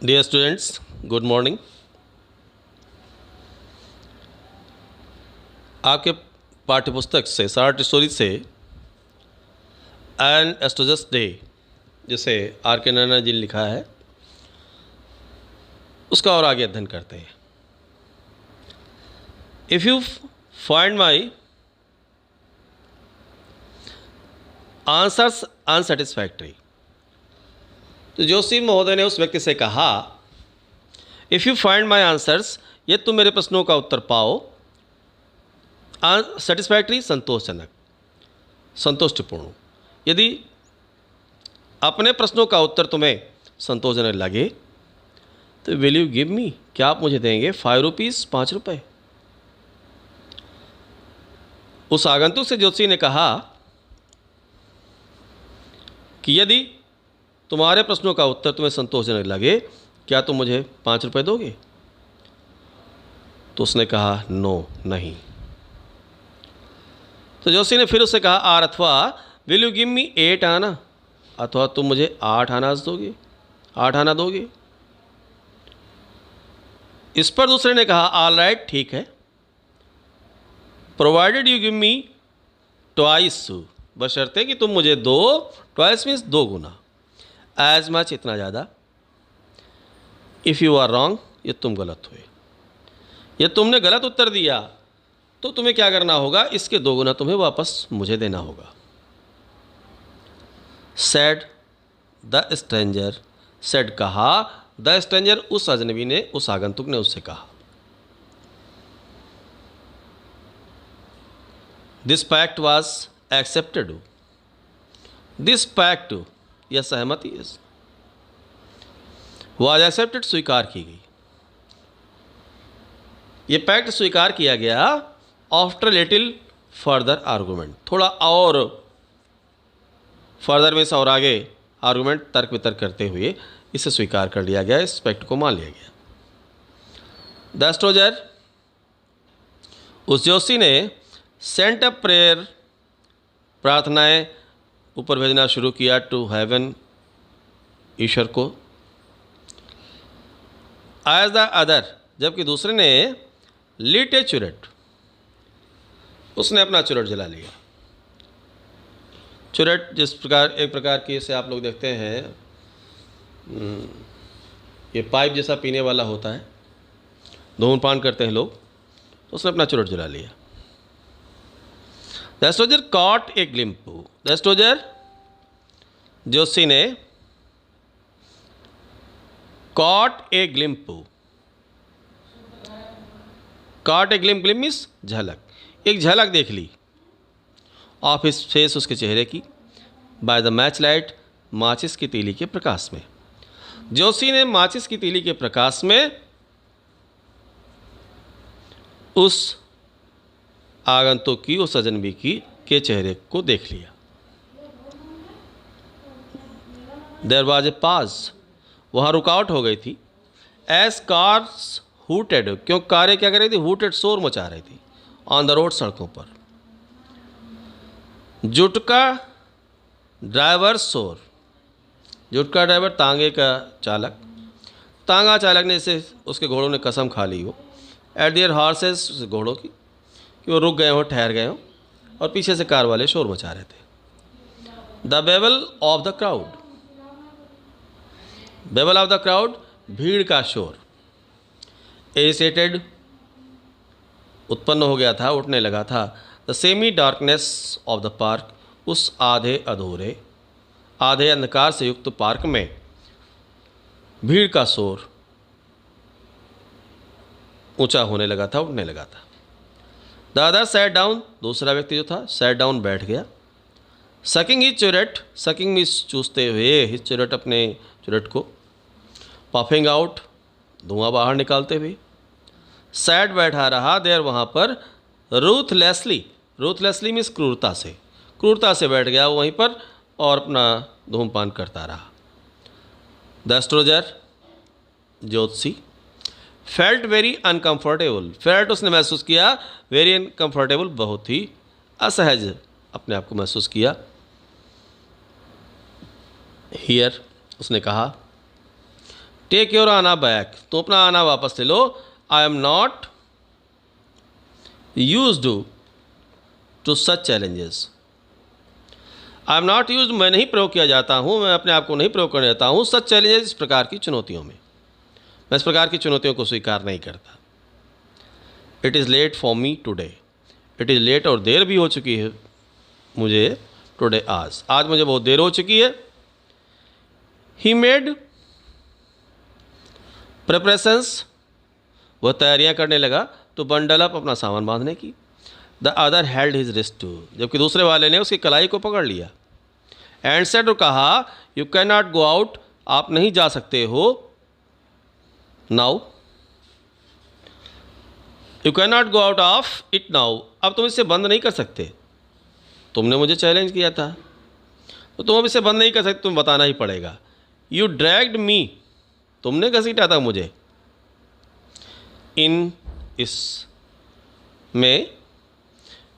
Dear students, good morning. आपके पाठ्यपुस्तक से शॉर्ट स्टोरी से एन एस्ट्रोजस डे, जिसे आर के नन्ना जी ने लिखा है, उसका और आगे अध्ययन करते हैं। If you find my answers unsatisfactory, तो जोशी महोदय ने उस व्यक्ति से कहा, if you find my answers, ये तुम मेरे प्रश्नों का उत्तर पाओ, सेटिस्फैक्ट्री संतोषजनक, संतुष्टिपूर्ण, यदि अपने प्रश्नों का उत्तर तुम्हें संतोषजनक लगे तो विल यू गिव मी, क्या आप मुझे देंगे 5 रुपीज़, 5 रुपये। उस आगंतुक से ज्योतिषी ने कहा कि यदि तुम्हारे प्रश्नों का उत्तर तुम्हें संतोषजनक लगे, क्या तुम मुझे 5 रुपये दोगे? तो उसने कहा नो, नहीं। तो जोशी ने फिर उससे कहा आर अथवा विल यू गिव मी 8 आना, अथवा तुम मुझे 8 आना दोगे, 8 आना दोगे। इस पर दूसरे ने कहा ऑल राइट, ठीक है, provided you give me twice, बशर्ते कि तुम मुझे दो, ट्वाइस मीन्स 2 गुना, एज मच, इतना ज़्यादा। इफ़ यू आर रॉन्ग, ये तुम गलत हुए, ये तुमने गलत उत्तर दिया, तो तुम्हें क्या करना होगा, इसके 2 गुना तुम्हें वापस मुझे देना होगा। सेड द स्ट्रेंजर, सेड कहा, द स्ट्रेंजर उस अजनबी ने, उस आगंतुक ने उससे कहा। This pact was accepted, this pact, यह सहमति वॉज एक्सेप्टेड, स्वीकार की गई, ये पैक्ट स्वीकार किया गया आफ्टर लिटिल फर्दर आर्गूमेंट, थोड़ा और फर्दर में से और आगे आर्गूमेंट, तर्क वितर्क करते हुए इसे स्वीकार कर लिया गया, इस पैक्ट को मान लिया गया। द एस्ट्रोलजर, उस जोशी ने सेंट अ प्रेयर, प्रार्थनाएं ऊपर भेजना शुरू किया, टू हेवन, ईश्वर को, एज द अदर, जबकि दूसरे ने लीट ए चुरट, उसने अपना चुरट जला लिया। चुरट जिस प्रकार, एक प्रकार की, इसे आप लोग देखते हैं, ये पाइप जैसा पीने वाला होता है, धूम्रपान करते हैं लोग, तो उसने अपना चुरट जला लिया। The astrologer caught a glimpse, the astrologer Joshi ने caught a glimpse, caught a glimpse, glimpse means झलक, एक झलक देख ली ऑफ हिज फेस, उसके चेहरे की, बाय द मैच लाइट, माचिस की तीली के प्रकाश में। जोशी ने माचिस की तीली के प्रकाश में उस आगंतुक की, उस अजनबी की के चेहरे को देख लिया। देयर वाज ए पाज, वहाँ रुकावट हो गई थी। एज कार्स हूटेड, क्यों कारें क्या कर रही थी, हूटेड, शोर मचा रही थी, ऑन द रोड, सड़कों पर। जुटका ड्राइवर शोर, जुटका ड्राइवर तांगे का चालक, तांगा चालक ने इसे, उसके घोड़ों ने कसम खा ली हो, एट देयर हॉर्सेस, घोड़ों की, कि वो रुक गए हों, ठहर गए हों, और पीछे से कार वाले शोर मचा रहे थे। The babel of the crowd, babel of the crowd, भीड़ का शोर। एजिटेटेड, उत्पन्न हो गया था, उठने लगा था। The semi darkness of the park, उस आधे अधूरे, आधे अंधकार से युक्त पार्क में भीड़ का शोर ऊंचा होने लगा था, उठने लगा था। द अदर सैट डाउन, दूसरा व्यक्ति जो था सैट डाउन, बैठ गया। सकिंग हिज चुरट, सकिंग मीन्स चूसते हुए, हिज चुरट, अपने चुरट को, पफिंग आउट, धुआं बाहर निकालते हुए। सैड बैठा रहा, देर, वहाँ पर, रूथलेसली, रूथलेसली मीन्स क्रूरता से, क्रूरता से बैठ गया वहीं पर और अपना धूमपान करता रहा। द एस्ट्रोलजर, ज्योतिषी, फेल्ट वेरी अनकम्फर्टेबल, फेल्ट, उसने महसूस किया, वेरी अनकम्फर्टेबल, बहुत ही असहज अपने आप को महसूस किया। हियर, उसने कहा, टेक योर आना बैक, तो अपना आना वापस ले लो। I am not used to such challenges. I am not use, मैं नहीं प्रयोग किया जाता हूँ, मैं अपने आप को नहीं प्रयोग करने देता हूँ सच चैलेंजेस, इस प्रकार की चुनौतियों में। मैं इस प्रकार की चुनौतियों को स्वीकार नहीं करता। It is late for me today, it is late, और देर भी हो चुकी है मुझे, टुडे, आज मुझे बहुत देर हो चुकी है। ही मेड प्रिपरेशंस, वह तैयारियां करने टू तो बंडल अप, अपना सामान बांधने की। The other held his wrist too, जबकि दूसरे वाले ने उसकी कलाई को पकड़ लिया। एंड सेड, और कहा, you can not go out, आप नहीं जा सकते हो। Now, you can not go out of it now, अब तुम इसे बंद नहीं कर सकते। तुमने मुझे चैलेंज किया था तो तुम अब इसे बंद नहीं कर सकते, तुम्हें बताना ही पड़ेगा। यू ड्रैग्ड मी, तुमने घसीटा था मुझे। इन, इस में,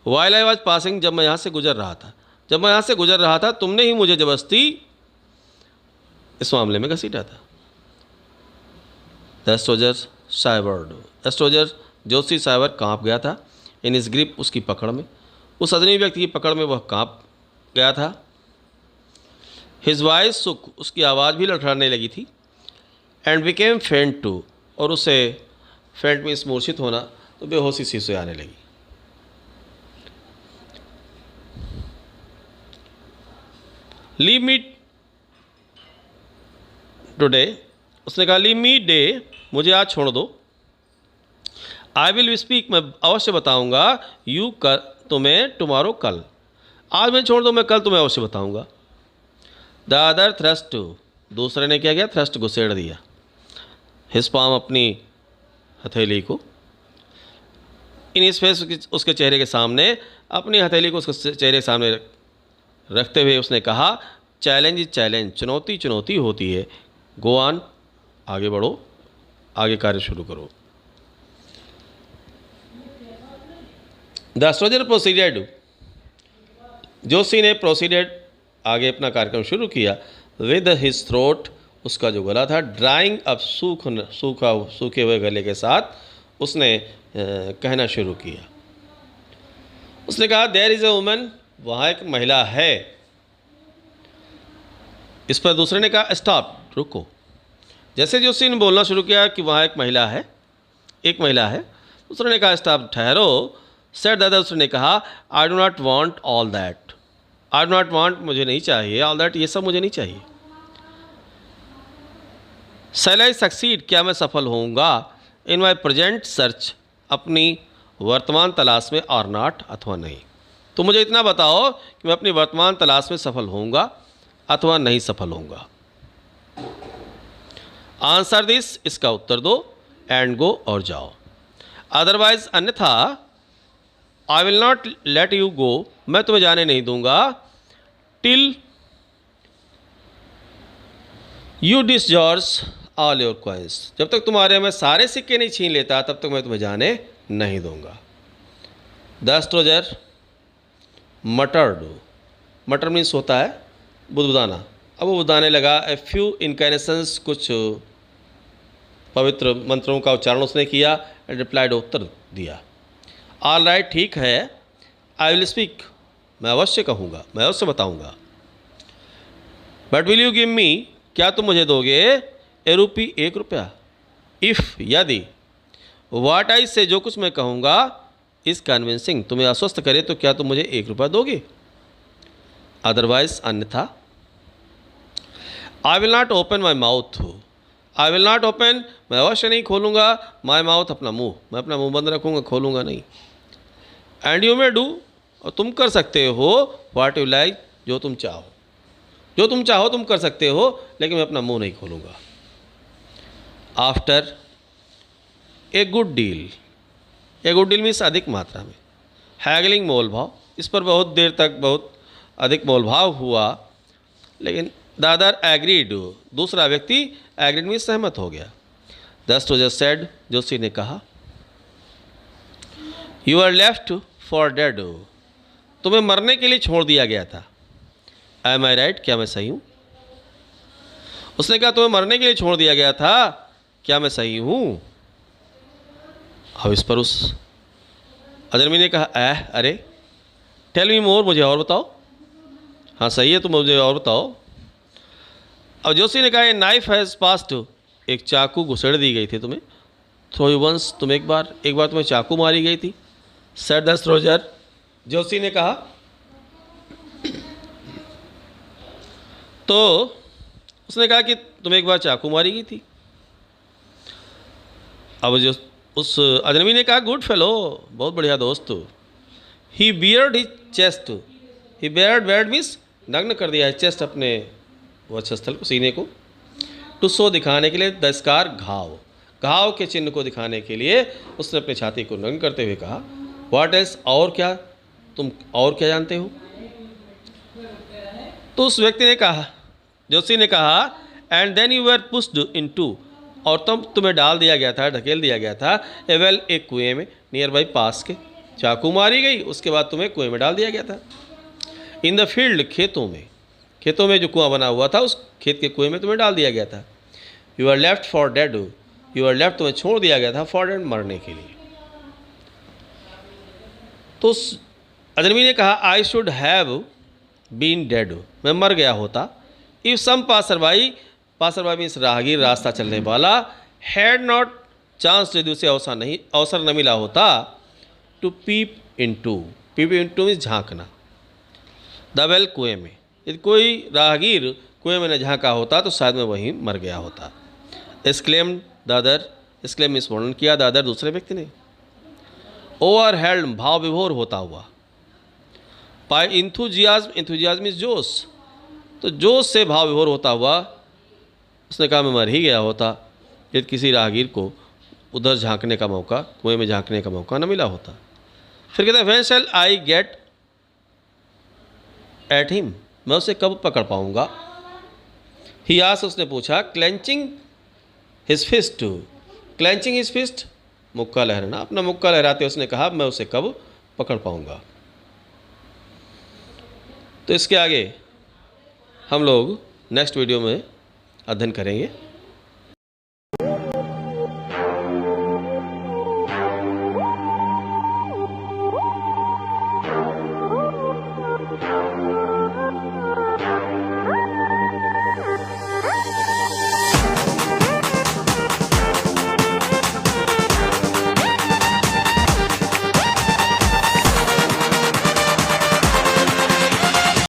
वाइल आई वॉज पासिंग, जब मैं यहाँ से गुजर रहा था, जब मैं यहाँ से गुजर रहा था तुमने ही मुझे जबरदस्ती इस मामले में घसीटा था। द एस्ट्रोलजर साइबर्ड, एस्ट्रोलजर ज्योतिषी साइबर कांप गया था। इन इस ग्रिप, उसकी पकड़ में, उस अजनबी व्यक्ति की पकड़ में वह कांप गया था। हिज वॉइस सुक, उसकी आवाज़ भी लड़खड़ाने लगी थी। एंड बिकेम फेंट टू, और उसे फेंट में मूर्छित होना, तो बेहोशी सी से आने लगी। लीव मी टुडे, उसने कहा लीव मी डे, मुझे आज छोड़ दो। आई विल स्पीक, मैं अवश्य बताऊंगा। यू कर, तुम्हें, टुमारो, कल। आज मैं छोड़ दो, मैं कल तुम्हें अवश्य बताऊंगा। द अदर थ्रस्ट, दूसरे ने क्या किया, थ्रस्ट घुसेड़ दिया। हिज पाम, अपनी हथेली को, इन इस फेस, उसके चेहरे के सामने, अपनी हथेली को उसके चेहरे के सामने रखते हुए उसने कहा, चैलेंज इज चैलेंज, चुनौती चुनौती होती है। गो ऑन, आगे बढ़ो, आगे कार्य शुरू करो। द एस्ट्रोलजर प्रोसीडेड, जोशी ने प्रोसीडेड, आगे अपना कार्यक्रम शुरू किया। विद हिज थ्रोट, उसका जो गला था, ड्राइंग अप, सूखे हुए गले के साथ उसने कहना शुरू किया। उसने कहा, देयर इज़ ए वुमन, वहाँ एक महिला है। इस पर दूसरे ने कहा, स्टॉप, रुको। जैसे जोशी ने बोलना शुरू किया कि वहाँ एक महिला है, एक महिला है, दूसरे ने कहा, स्टॉप, ठहरो। सेड द अदर, उसने ने कहा, I do not want all that, I do not want, मुझे नहीं चाहिए, ऑल दैट, ये सब मुझे नहीं चाहिए। शैल आई सक्सीड, क्या मैं सफल होऊंगा। इन माई प्रेजेंट सर्च, अपनी वर्तमान तलाश में, और नॉट, अथवा नहीं। तो मुझे इतना बताओ कि मैं अपनी वर्तमान तलाश में सफल होऊंगा अथवा नहीं सफल होऊंगा। आंसर दिस, इसका उत्तर दो। एंड गो, और जाओ। अदरवाइज, अन्यथा, I will not let you go, मैं तुम्हें जाने नहीं दूंगा। Till you disgorge all your coins, जब तक तुम्हारे मैं सारे सिक्के नहीं छीन लेता तब तक मैं तुम्हें जाने नहीं दूंगा। द एस्ट्रोलजर मटर्ड, मटर मीन्स होता है बुदबुदाना, अब वो बुदाने लगा। ए फ्यू इनकैनेशंस, कुछ पवित्र मंत्रों का उच्चारण उसने किया। एंड रिप्लाइड, उत्तर दिया। ऑल राइट, ठीक है। आई विल स्पीक, मैं अवश्य कहूँगा, मैं अवश्य बताऊँगा। But will you give me, क्या तुम मुझे दोगे, ए रुपी, 1 रुपया। इफ़, यदि, वाट आई से, जो कुछ मैं कहूँगा, इस कन्विंसिंग, तुम्हें आश्वस्त करे, तो क्या तुम मुझे 1 रुपया दोगे। अदरवाइज, अन्यथा। I will not open my mouth, I will not open, मैं अवश्य नहीं खोलूँगा, माई माउथ, अपना मुंह, मैं अपना मुंह बंद रखूँगा, खोलूँगा नहीं। एंड यू मे डू, और तुम कर सकते हो, वाट यू लाइक, जो तुम चाहो, जो तुम चाहो तुम कर सकते हो, लेकिन मैं अपना मुंह नहीं खोलूँगा। After a good deal, a good deal means अधिक मात्रा में। हैगलिंग, मोल भाव, इस पर बहुत देर तक बहुत अधिक मोल भाव हुआ, लेकिन द अदर एग्रीड, दूसरा व्यक्ति एग्रीड मीन्स सहमत हो गया। द एस्ट्रोलजर सेड, जोशी ने कहा, you are left for dead, तुम्हें मरने के लिए छोड़ दिया गया था। एम आई राइट, क्या मैं सही हूँ। उसने कहा तुम्हें मरने के लिए छोड़ दिया गया था, क्या मैं सही हूँ? अब इस पर उस अजनबी ने कहा अरे टेल मी मोर, मुझे और बताओ। हाँ सही है, तुम मुझे और बताओ। अब जोशी ने कहा नाइफ हैज़ पास्ड, एक चाकू घुसेड़ दी गई थी तुम्हें। थ्रो यू वंस, तुम एक बार तुम्हें चाकू मारी गई थी। सेड द स्ट्रोजर, जोशी ने कहा। तो उसने कहा कि तुम्हें एक बार चाकू मारी गई थी। अब जो उस अजनबी ने कहा गुड फेलो, बहुत बढ़िया दोस्त। ही बियर्ड हिज चेस्ट, ही बियर्ड मीन्स नग्न कर दिया है चेस्ट, अपने वक्षस्थल को, सीने को। टू शो, दिखाने के लिए, द स्कार, घाव के चिन्ह को दिखाने के लिए उसने अपनी छाती को नग्न करते हुए कहा व्हाट एल्स, और क्या, तुम और क्या जानते हो? तो उस व्यक्ति ने कहा, जोशी ने कहा and then you were pushed into, और तब तुम्हें डाल दिया गया था, ढकेल दिया गया था ए वेल, एक कुएं में, नियर बाई, पास के। चाकू मारी गई, उसके बाद तुम्हें कुएं में डाल दिया गया था। इन द फील्ड, खेतों में जो कुआं बना हुआ था, उस खेत के कुएं में तुम्हें डाल दिया गया था। You are left for dead, you are left, तुम्हें छोड़ दिया गया था फॉर डेड, मरने के लिए। तो उस अजनबी ने कहा I should have been dead, मैं मर गया होता। इफ सम पासरबाई मीन्स राहगीर, रास्ता चलने वाला, हैड नॉट चांस, यदि उसे अवसर न मिला होता, टू पीप इनटू मीन्स झांकना, द वेल, कुएं में, यदि कोई राहगीर कुएं में न झांका होता तो शायद मैं वहीं मर गया होता। Exclaimed the other, exclaim means वर्णन किया, द अदर, दूसरे व्यक्ति ने। ओवर हेल्ड, भाव विभोर होता हुआ। बाय इंथुजियाज्म मीन्स जोश, तो जोश से भाव विभोर होता हुआ उसने कहा मैं मर ही गया होता यदि किसी राहगीर को उधर झांकने का मौका, कुएं में झांकने का मौका न मिला होता। फिर कहते हैं when shall I get at him, मैं उसे कब पकड़ पाऊंगा। ही आस्क्ड, उसने पूछा, clenching his fist, clenching his fist, मुक्का लहराना, अपना मुक्का लहराते उसने कहा मैं उसे कब पकड़ पाऊंगा। तो इसके आगे हम लोग नेक्स्ट वीडियो में अध्ययन करेंगे।